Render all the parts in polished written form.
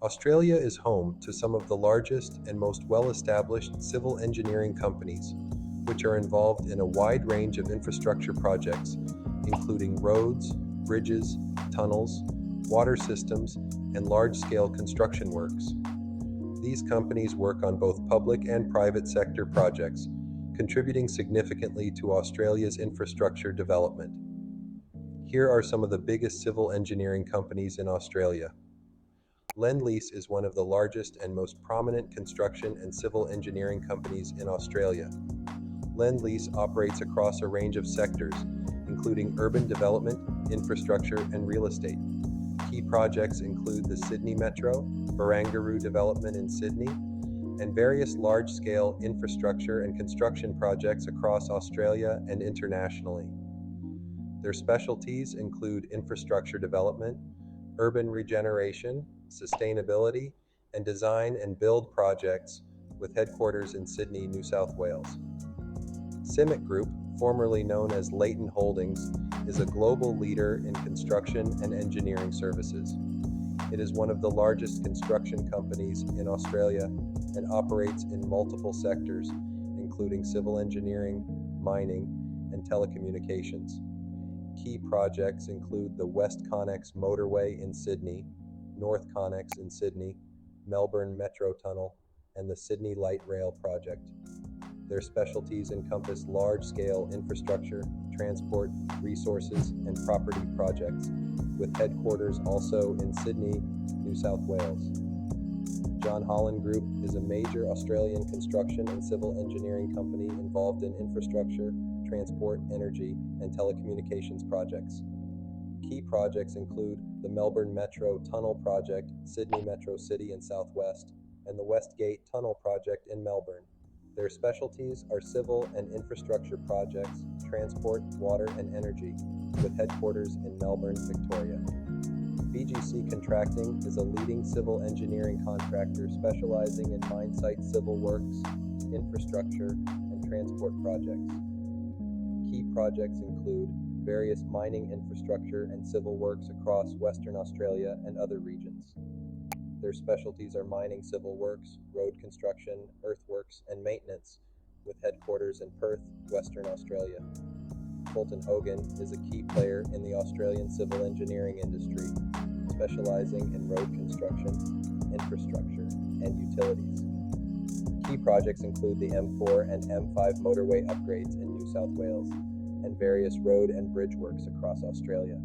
Australia is home to some of the largest and most well-established civil engineering companies, which are involved in a wide range of infrastructure projects, including roads, bridges, tunnels, water systems, and large-scale construction works. These companies work on both public and private sector projects, contributing significantly to Australia's infrastructure development. Here are some of the biggest civil engineering companies in Australia. Lendlease is one of the largest and most prominent construction and civil engineering companies in Australia. Lendlease operates across a range of sectors, including urban development, infrastructure, and real estate. Key projects include the Sydney Metro, Barangaroo development in Sydney, and various large-scale infrastructure and construction projects across Australia and internationally. Their specialties include infrastructure development, urban regeneration, sustainability, and design and build projects with headquarters in Sydney, New South Wales. CIMIC Group, formerly known as Leighton Holdings, is a global leader in construction and engineering services. It is one of the largest construction companies in Australia and operates in multiple sectors, including civil engineering, mining, and telecommunications. Key projects include the West Connex Motorway in Sydney, North Connex in Sydney, Melbourne Metro Tunnel, and the Sydney Light Rail project. Their specialties encompass large-scale infrastructure, transport, resources, and property projects, with headquarters also in Sydney, New South Wales. John Holland Group is a major Australian construction and civil engineering company involved in infrastructure, transport, energy, and telecommunications projects. Key projects include the Melbourne Metro Tunnel Project, Sydney Metro City and Southwest, and the Westgate Tunnel Project in Melbourne. Their specialties are civil and infrastructure projects, transport, water, and energy, with headquarters in Melbourne, Victoria. BGC Contracting is a leading civil engineering contractor specializing in mine site civil works, infrastructure, and transport projects. Key projects include various mining infrastructure and civil works across Western Australia and other regions. Their specialties are mining civil works, road construction, earthworks, and maintenance, with headquarters in Perth, Western Australia. Fulton Hogan is a key player in the Australian civil engineering industry, specializing in road construction, infrastructure, and utilities. Key projects include the M4 and M5 motorway upgrades in New South Wales, and various road and bridge works across Australia.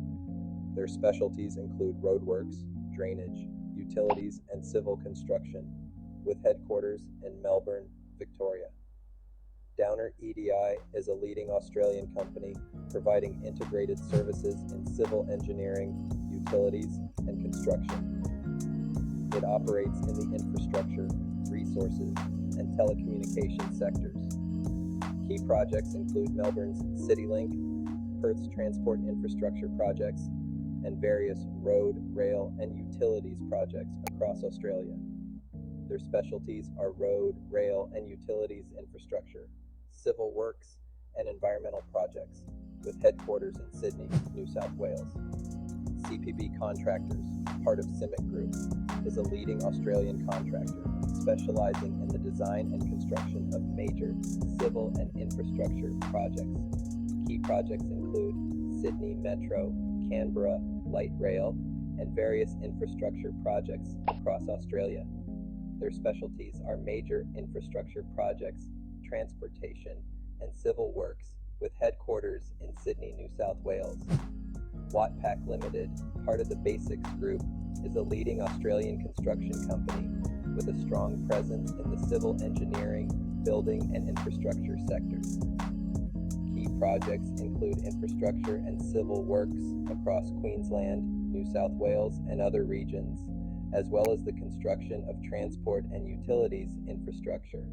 Their specialties include roadworks, drainage, utilities, and civil construction, with headquarters in Melbourne, Victoria. Downer EDI is a leading Australian company providing integrated services in civil engineering, utilities, and construction. It operates in the infrastructure, resources, and telecommunications sectors. Key projects include Melbourne's CityLink, Perth's transport infrastructure projects, and various road, rail, and utilities projects across Australia. Their specialties are road, rail, and utilities infrastructure, civil works, and environmental projects, with headquarters in Sydney, New South Wales. CPB Contractors, part of CIMIC Group, is a leading Australian contractor specializing in the design and construction of major civil and infrastructure projects. Key projects include Sydney Metro, Canberra Light Rail, and various infrastructure projects across Australia. Their specialties are major infrastructure projects, transportation, and civil works, with headquarters in Sydney, New South Wales. Wattpac Limited, part of the Basics Group, is a leading Australian construction company with a strong presence in the civil engineering, building, and infrastructure sectors. Key projects include infrastructure and civil works across Queensland, New South Wales, and other regions, as well as the construction of transport and utilities infrastructure.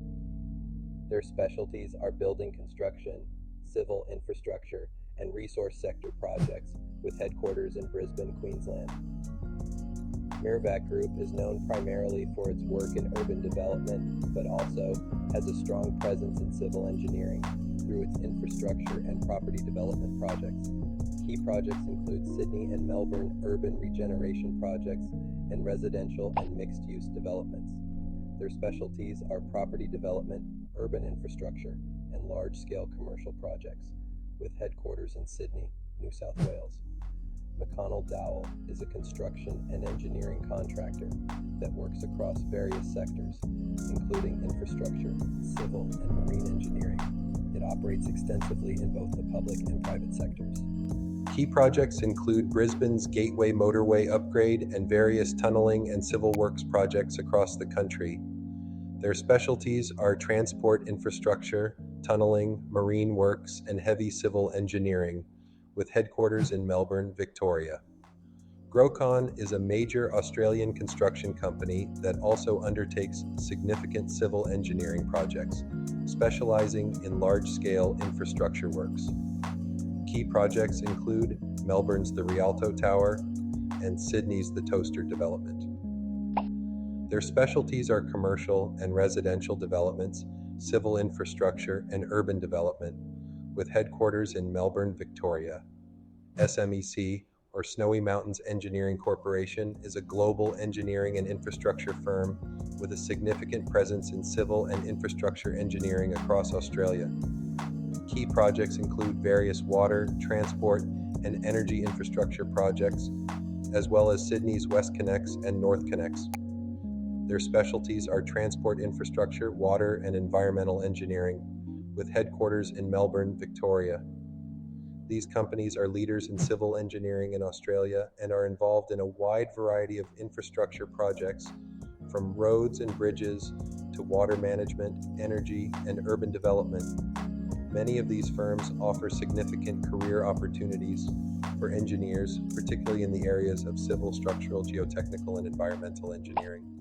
Their specialties are building construction, civil infrastructure, and resource sector projects, with headquarters in Brisbane, Queensland. Mirvac Group is known primarily for its work in urban development, but also has a strong presence in civil engineering through its infrastructure and property development projects. Key projects include Sydney and Melbourne urban regeneration projects and residential and mixed-use developments. Their specialties are property development, urban infrastructure, and large-scale commercial projects, with headquarters in Sydney, New South Wales. McConnell Dowell is a construction and engineering contractor that works across various sectors, including infrastructure, civil, and marine engineering. It operates extensively in both the public and private sectors. Key projects include Brisbane's Gateway Motorway upgrade and various tunneling and civil works projects across the country. Their specialties are transport infrastructure, tunneling, marine works, and heavy civil engineering, with headquarters in Melbourne, Victoria. Grocon is a major Australian construction company that also undertakes significant civil engineering projects, specializing in large-scale infrastructure works. Key projects include Melbourne's the Rialto Tower and Sydney's the Toaster development. Their specialties are commercial and residential developments, civil infrastructure, and urban development, with headquarters in Melbourne, Victoria. SMEC, or Snowy Mountains Engineering Corporation, is a global engineering and infrastructure firm with a significant presence in civil and infrastructure engineering across Australia. Key projects include various water, transport, and energy infrastructure projects, as well as Sydney's WestConnex and NorthConnex. Their specialties are transport infrastructure, water, and environmental engineering, with headquarters in Melbourne, Victoria. These companies are leaders in civil engineering in Australia and are involved in a wide variety of infrastructure projects, from roads and bridges to water management, energy, and urban development. Many of these firms offer significant career opportunities for engineers, particularly in the areas of civil, structural, geotechnical, and environmental engineering.